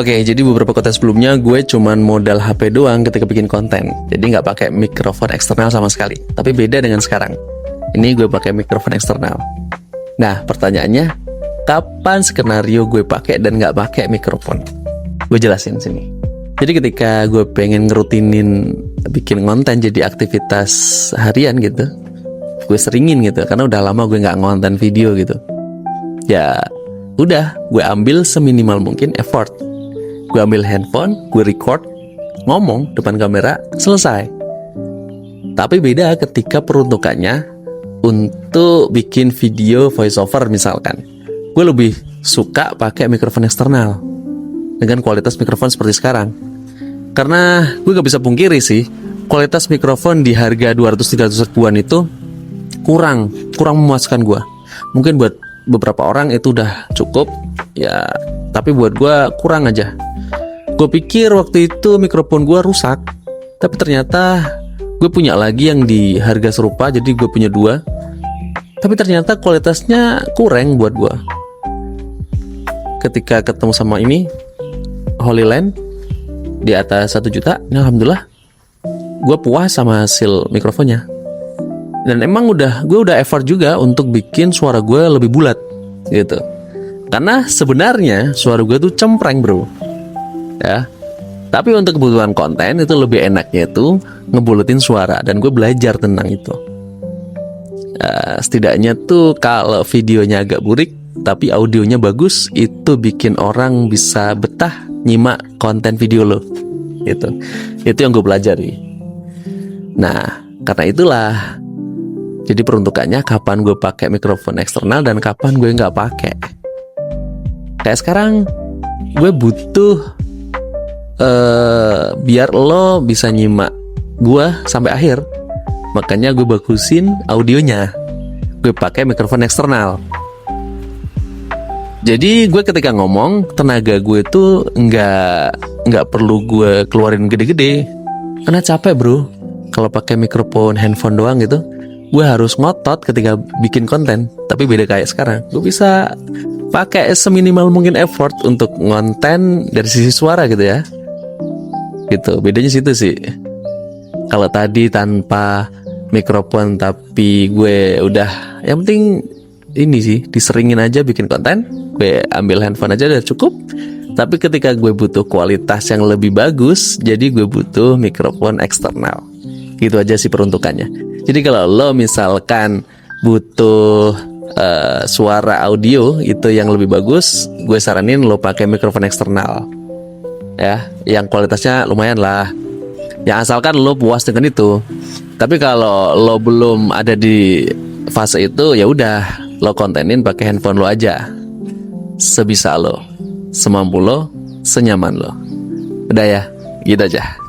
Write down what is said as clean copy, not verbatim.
Oke, jadi beberapa konten sebelumnya gue cuman modal HP doang ketika bikin konten. Jadi nggak pakai mikrofon eksternal sama sekali. Tapi beda dengan sekarang. Ini gue pakai mikrofon eksternal. Nah, pertanyaannya, kapan skenario gue pakai dan nggak pakai mikrofon? Gue jelasin sini. Jadi ketika gue pengen ngerutinin bikin konten jadi aktivitas harian gitu, gue seringin gitu, karena udah lama gue nggak ngonten video gitu. Ya, udah, gue ambil seminimal mungkin effort. Gue ambil handphone, gue record, ngomong depan kamera, selesai. Tapi beda ketika peruntukannya untuk bikin video voiceover misalkan. Gue lebih suka pakai mikrofon eksternal dengan kualitas mikrofon seperti sekarang. Karena gue gak bisa pungkiri sih, kualitas mikrofon di harga 200-300 ribuan itu kurang memuaskan gue. Mungkin buat beberapa orang itu udah cukup, ya, tapi buat gue kurang aja. Gue pikir waktu itu mikrofon gue rusak, tapi ternyata gue punya lagi yang di harga serupa, jadi gue punya dua. Tapi ternyata kualitasnya kurang buat gue. Ketika ketemu sama ini, Holyland, di atas 1 juta, nah alhamdulillah, gue puas sama hasil mikrofonnya. Dan emang gue udah effort juga untuk bikin suara gue lebih bulat, gitu. Karena sebenarnya suara gue tuh cempreng bro. Ya, tapi untuk kebutuhan konten itu lebih enaknya itu ngebulutin suara, dan gue belajar tentang itu. Setidaknya tuh kalau videonya agak burik tapi audionya bagus, itu bikin orang bisa betah nyimak konten video lo. Itu yang gue pelajari. Nah, karena itulah, jadi peruntukannya kapan gue pakai mikrofon eksternal dan kapan gue nggak pakai. Kayak sekarang gue butuh biar lo bisa nyimak gue sampai akhir, makanya gue bagusin audionya. Gue pakai mikrofon eksternal. Jadi gue ketika ngomong, tenaga gue tuh nggak perlu gue keluarin gede-gede, karena capek bro. Kalau pakai mikrofon handphone doang gitu, gue harus ngotot ketika bikin konten. Tapi beda kayak sekarang, gue bisa pakai seminimal mungkin effort untuk ngonten dari sisi suara gitu ya. Gitu, bedanya situ sih. Kalau tadi tanpa mikrofon tapi gue udah, yang penting ini sih, diseringin aja bikin konten, gue ambil handphone aja udah cukup. Tapi ketika gue butuh kualitas yang lebih bagus, jadi gue butuh mikrofon eksternal. Gitu aja sih peruntukannya. Jadi kalau lo misalkan butuh suara audio itu yang lebih bagus, gue saranin lo pakai mikrofon eksternal. Ya, yang kualitasnya lumayan lah. Yang asalkan lo puas dengan itu. Tapi kalau lo belum ada di fase itu, ya udah, lo kontenin pakai handphone lo aja. Sebisa lo, semampu lo, senyaman lo. Udah ya, gitu aja.